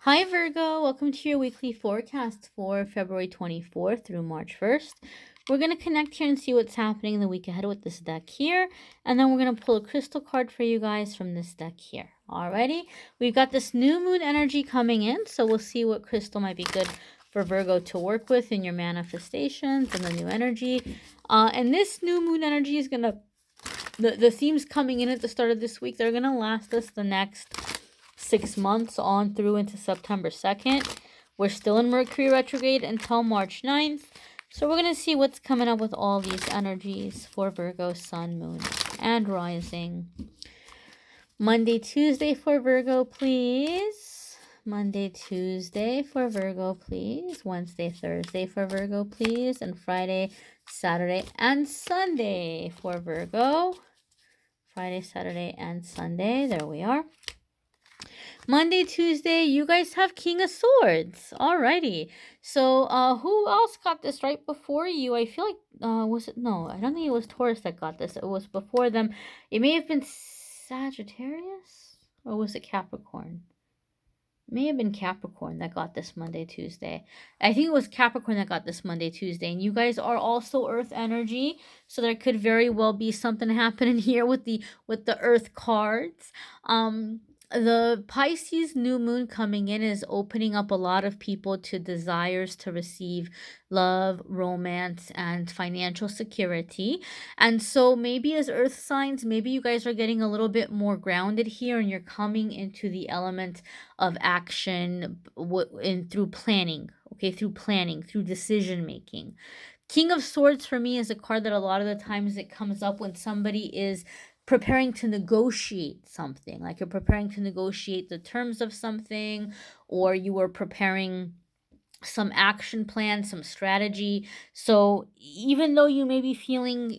Hi Virgo, welcome to your weekly forecast for February 24th through March 1st. We're going to connect here and see what's happening in the week ahead with this deck here. And then we're going to pull a crystal card for you guys from this deck here. Alrighty, we've got this new moon energy coming in. So we'll see what crystal might be good for Virgo to work with in your manifestations and the new energy. And this new moon energy is going to, the themes coming in at the start of this week, they're going to last us the next 6 months on through into September 2nd. We're still in Mercury retrograde until March 9th. So we're going to see what's coming up with all these energies for Virgo, Sun, Moon, and Rising. Monday, Tuesday for Virgo, please. Monday, Tuesday for Virgo, please. Wednesday, Thursday for Virgo, please. And Friday, Saturday, and Sunday for Virgo. Friday, Saturday, and Sunday. There we are. Monday, Tuesday, you guys have King of Swords. Alrighty. So, who else got this right before you? I feel like, was it? No, I don't think it was Taurus that got this. It was before them. It may have been Sagittarius? Or was it Capricorn? It may have been Capricorn that got this Monday, Tuesday. I think it was Capricorn that got this Monday, Tuesday. And you guys are also Earth energy. So there could very well be something happening here with the Earth cards. The Pisces new moon coming in is opening up a lot of people to desires to receive love, romance, and financial security. And so maybe as earth signs, maybe you guys are getting a little bit more grounded here and you're coming into the element of action through planning, okay, through decision making. King of Swords for me is a card that a lot of the times it comes up when somebody is preparing to negotiate something, like you're preparing to negotiate the terms of something, or you are preparing some action plan, some strategy. So even though you may be feeling,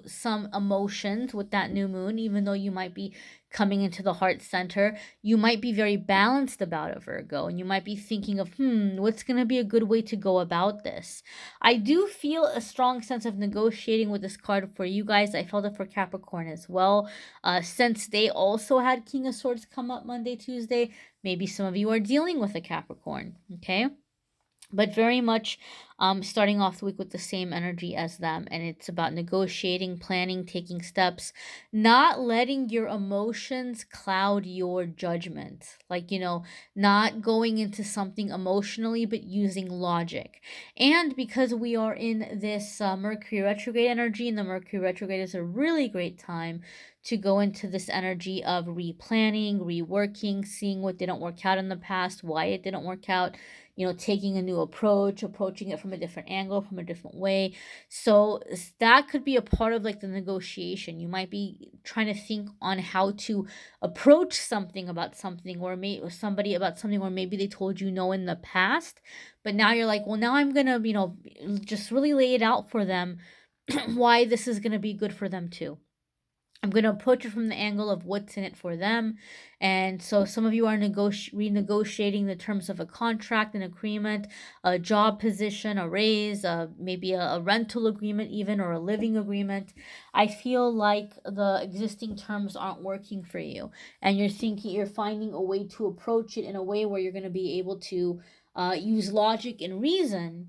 some emotions with that new moon, even though you might be coming into the heart center, you might be very balanced about it, Virgo, and you might be thinking of, what's going to be a good way to go about this? I do feel a strong sense of negotiating with this card for you guys. I felt it for Capricorn as well. Since they also had King of Swords come up Monday, Tuesday, maybe some of you are dealing with a Capricorn, okay? But very much starting off the week with the same energy as them. And it's about negotiating, planning, taking steps, not letting your emotions cloud your judgment. Like, not going into something emotionally, but using logic. And because we are in this Mercury retrograde energy, and the Mercury retrograde is a really great time to go into this energy of replanning, reworking, seeing what didn't work out in the past, why it didn't work out, taking a new approach, approaching it from a different angle, from a different way. So that could be a part of like the negotiation. You might be trying to think on how to approach something about something, or somebody about something, or maybe they told you no in the past, but now you're like, well, now I'm gonna, just really lay it out for them why this is gonna be good for them too. I'm going to approach it from the angle of what's in it for them. And so some of you are renegotiating the terms of a contract, an agreement, a job position, a raise, maybe a rental agreement even, or a living agreement. I feel like the existing terms aren't working for you. And you're finding a way to approach it in a way where you're going to be able to use logic and reason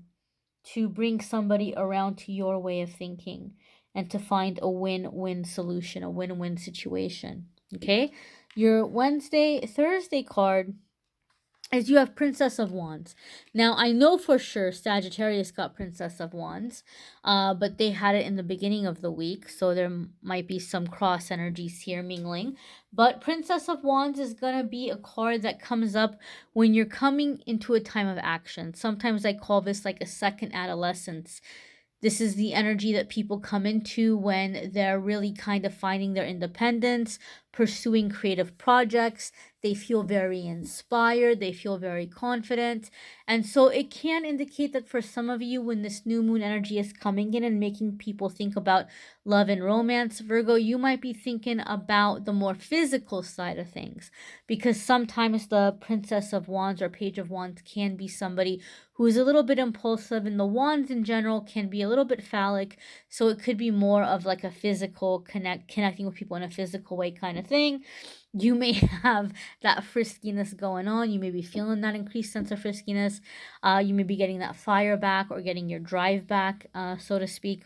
to bring somebody around to your way of thinking and to find a win-win solution, a win-win situation. Okay? Your Thursday card is you have Princess of Wands. Now, I know for sure Sagittarius got Princess of Wands, but they had it in the beginning of the week, so there might be some cross energies here mingling. But Princess of Wands is going to be a card that comes up when you're coming into a time of action. Sometimes I call this like a second adolescence. This is the energy that people come into when they're really kind of finding their independence, pursuing creative projects. They feel very inspired. They feel very confident. And so it can indicate that for some of you, when this new moon energy is coming in and making people think about love and romance, Virgo, you might be thinking about the more physical side of things, because sometimes the Princess of Wands or Page of Wands can be somebody who is a little bit impulsive, and the wands in general can be a little bit phallic. So it could be more of like a physical connecting with people in a physical way kind of of thing. You may have that friskiness going on. You may be feeling that increased sense of friskiness. You may be getting that fire back or getting your drive back, so to speak.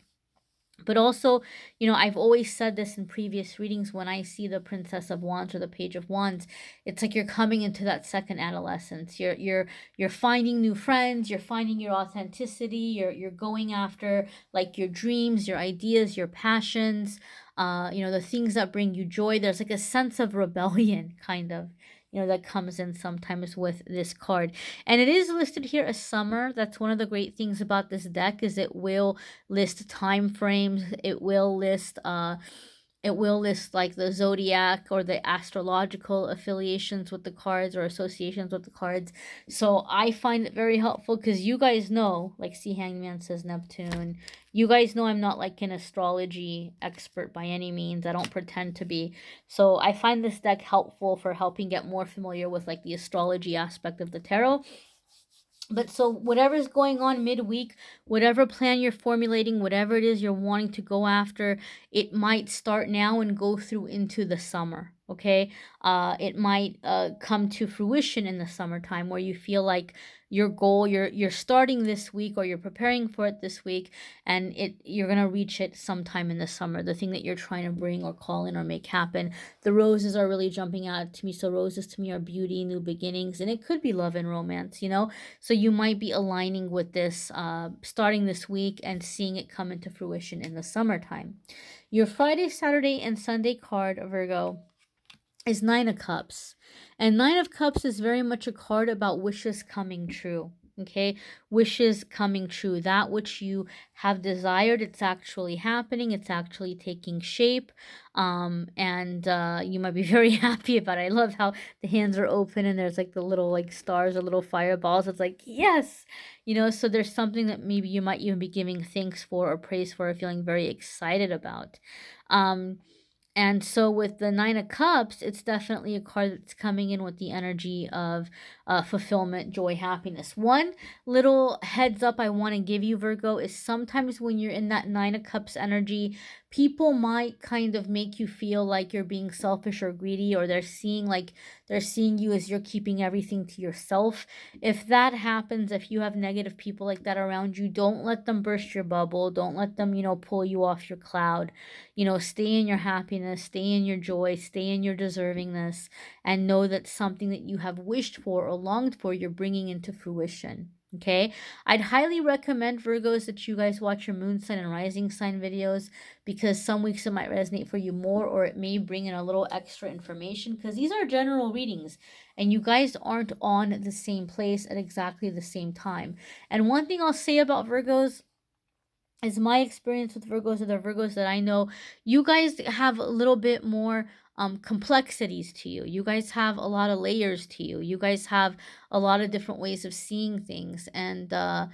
But also, I've always said this in previous readings, when I see the Princess of Wands or the Page of Wands, it's like you're coming into that second adolescence. You're finding new friends, you're finding your authenticity, you're going after like your dreams, your ideas, your passions, the things that bring you joy. There's like a sense of rebellion kind of, that comes in sometimes with this card. And it is listed here as summer. That's one of the great things about this deck, is it will list time frames. It will list like the zodiac or the astrological affiliations with the cards or associations with the cards. So I find it very helpful, because you guys know, like see Hangman says Neptune, you guys know I'm not like an astrology expert by any means. I don't pretend to be. So I find this deck helpful for helping get more familiar with like the astrology aspect of the tarot. But so whatever's going on midweek, whatever plan you're formulating, whatever it is you're wanting to go after, it might start now and go through into the summer, okay? It might come to fruition in the summertime, where you feel like your goal, you're starting this week, or you're preparing for it this week, and you're going to reach it sometime in the summer, the thing that you're trying to bring or call in or make happen. The roses are really jumping out to me. So roses to me are beauty, new beginnings, and it could be love and romance, So you might be aligning with this starting this week and seeing it come into fruition in the summertime. Your Friday, Saturday, and Sunday card, Virgo, is Nine of Cups. And Nine of Cups is very much a card about wishes coming true. Okay, wishes coming true. That which you have desired, it's actually happening. It's actually taking shape. And you might be very happy about it. I love how the hands are open and there's like the little like stars or little fireballs. It's like, yes, so there's something that maybe you might even be giving thanks for or praise for or feeling very excited about. And so with the Nine of Cups, it's definitely a card that's coming in with the energy of fulfillment, joy, happiness. One little heads up I want to give you, Virgo, is sometimes when you're in that Nine of Cups energy, people might kind of make you feel like you're being selfish or greedy, or they're seeing you as you're keeping everything to yourself. If that happens, if you have negative people like that around you, don't let them burst your bubble. Don't let them, pull you off your cloud. Stay in your happiness, stay in your joy, stay in your deservingness, and know that something that you have wished for or longed for, you're bringing into fruition. Okay, I'd highly recommend, Virgos, that you guys watch your moon sign and rising sign videos, because some weeks it might resonate for you more, or it may bring in a little extra information, because these are general readings and you guys aren't on the same place at exactly the same time. And one thing I'll say about Virgos is my experience with Virgos, or the Virgos that I know, you guys have a little bit more complexities to you. You guys have a lot of layers to you. You guys have a lot of different ways of seeing things, and there's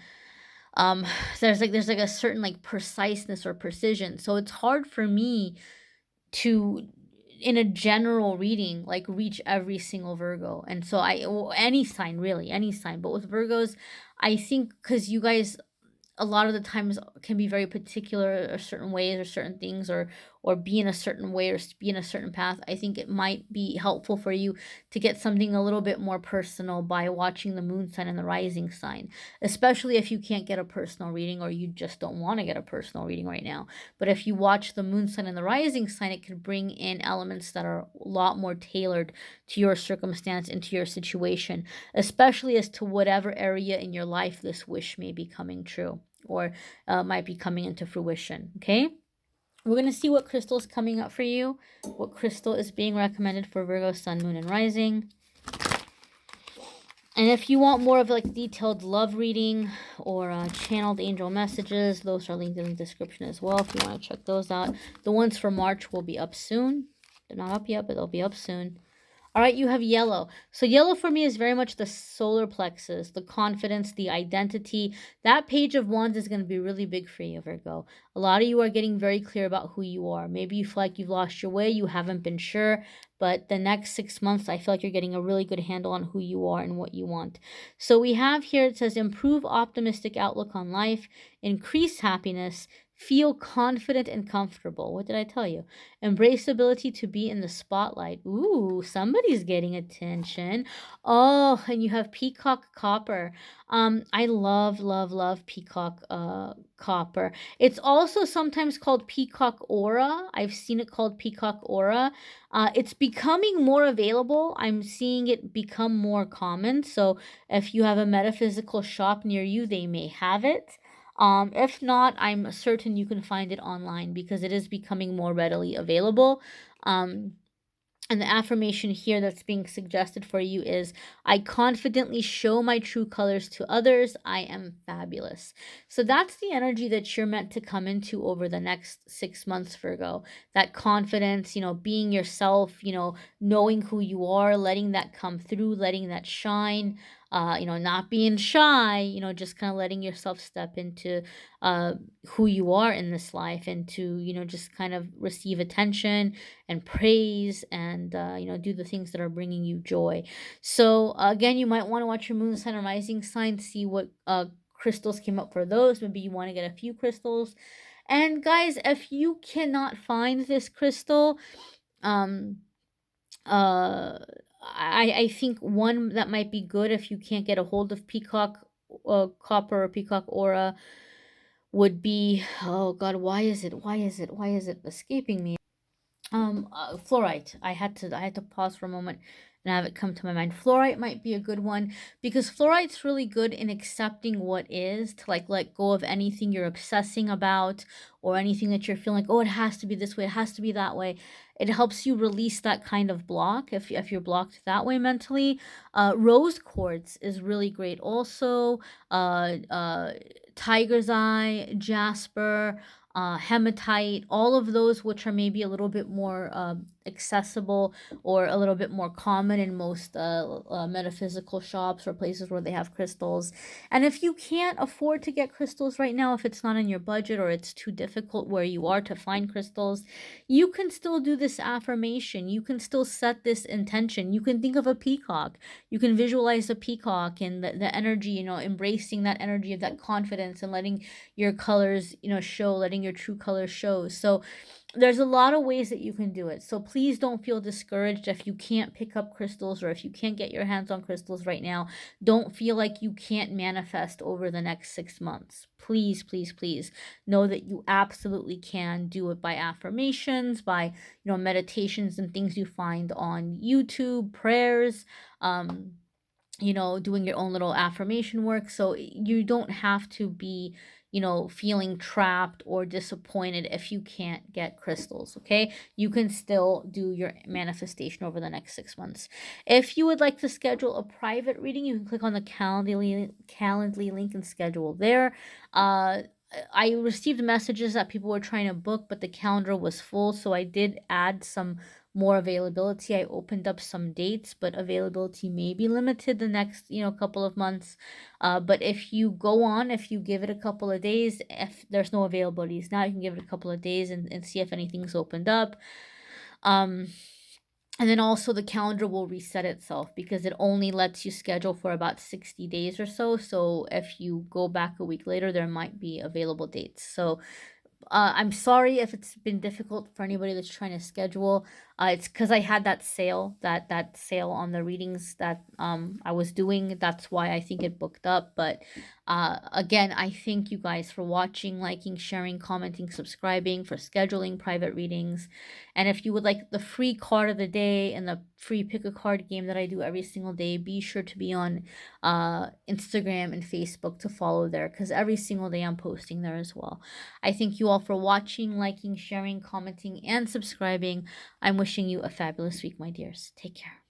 like a certain like preciseness or precision. So it's hard for me to, in a general reading, like reach every single Virgo. And so any sign, really, any sign. But with Virgos, I think because you guys a lot of the times can be very particular or certain ways or certain things, or be in a certain way or be in a certain path, I think it might be helpful for you to get something a little bit more personal by watching the moon sign and the rising sign, especially if you can't get a personal reading, or you just don't want to get a personal reading right now. But if you watch the moon sign and the rising sign, it could bring in elements that are a lot more tailored to your circumstance and to your situation, especially as to whatever area in your life this wish may be coming true, or might be coming into fruition. Okay, we're going to see what crystal is coming up for you, what crystal is being recommended for Virgo, sun, moon, and rising. And if you want more of like detailed love reading or channeled angel messages, those are linked in the description as well if you want to check those out. The ones for March will be up soon. They're not up yet, but they'll be up soon. All right, you have yellow. So yellow for me is very much the solar plexus, the confidence, the identity. That Page of Wands is going to be really big for you, Virgo. A lot of you are getting very clear about who you are. Maybe you feel like you've lost your way, you haven't been sure, but the next 6 months, I feel like you're getting a really good handle on who you are and what you want. So we have here, it says, improve optimistic outlook on life, increase happiness, Feel confident and comfortable. What did I tell you? Embrace the ability to be in the spotlight. Ooh, somebody's getting attention. Oh, and you have peacock copper. I love, love, love peacock copper. It's also sometimes called peacock aura. I've seen it called peacock aura. It's becoming more available. I'm seeing it become more common. So if you have a metaphysical shop near you, they may have it. If not, I'm certain you can find it online because it is becoming more readily available. Um, and the affirmation here that's being suggested for you is, I confidently show my true colors to others. I am fabulous. So that's the energy that you're meant to come into over the next 6 months, Virgo. That confidence, being yourself, knowing who you are, letting that come through, letting that shine. Not being shy, just kind of letting yourself step into who you are in this life, and to, just kind of receive attention and praise, and do the things that are bringing you joy. So again, you might want to watch your moon, sun, and rising sign to see what crystals came up for those. Maybe you want to get a few crystals. And guys, if you cannot find this crystal, um uh I think one that might be good if you can't get a hold of peacock copper or peacock aura would be, oh god, why is it escaping me? Fluorite. I had to pause for a moment and have it come to my mind. Fluorite might be a good one because fluorite's really good in accepting what is, to like let go of anything you're obsessing about, or anything that you're feeling like, oh, it has to be this way, it has to be that way. It helps you release that kind of block if you're blocked that way mentally. Rose quartz is really great also. Tiger's eye, jasper, hematite, all of those which are maybe a little bit more accessible, or a little bit more common in most metaphysical shops or places where they have crystals. And if you can't afford to get crystals right now, if it's not in your budget or it's too difficult where you are to find crystals, you can still do this affirmation. You can still set this intention. You can think of a peacock. You can visualize a peacock and the energy, embracing that energy of that confidence, and letting your colors, show, letting your true colors show. So there's a lot of ways that you can do it. So please don't feel discouraged if you can't pick up crystals, or if you can't get your hands on crystals right now. Don't feel like you can't manifest over the next 6 months. Please, please, please know that you absolutely can do it by affirmations, by, meditations and things you find on YouTube, prayers, doing your own little affirmation work. So you don't have to be, feeling trapped or disappointed if you can't get crystals, okay? You can still do your manifestation over the next 6 months. If you would like to schedule a private reading, you can click on the Calendly link and schedule there. I received messages that people were trying to book, but the calendar was full, so I did add some more availability. I opened up some dates, but availability may be limited the next, couple of months. But if you give it a couple of days, if there's no availabilities now, you can give it a couple of days and see if anything's opened up. And then also the calendar will reset itself because it only lets you schedule for about 60 days or so. So if you go back a week later, there might be available dates. So I'm sorry if it's been difficult for anybody that's trying to schedule. It's because I had that sale on the readings that I was doing. That's why I think it booked up. But again, I thank you guys for watching, liking, sharing, commenting, subscribing, for scheduling private readings. And if you would like the free card of the day and the free pick a card game that I do every single day, be sure to be on Instagram and Facebook to follow there, because every single day I'm posting there as well. I thank you all for watching, liking, sharing, commenting, and subscribing. I'm wishing you a fabulous week, my dears. Take care.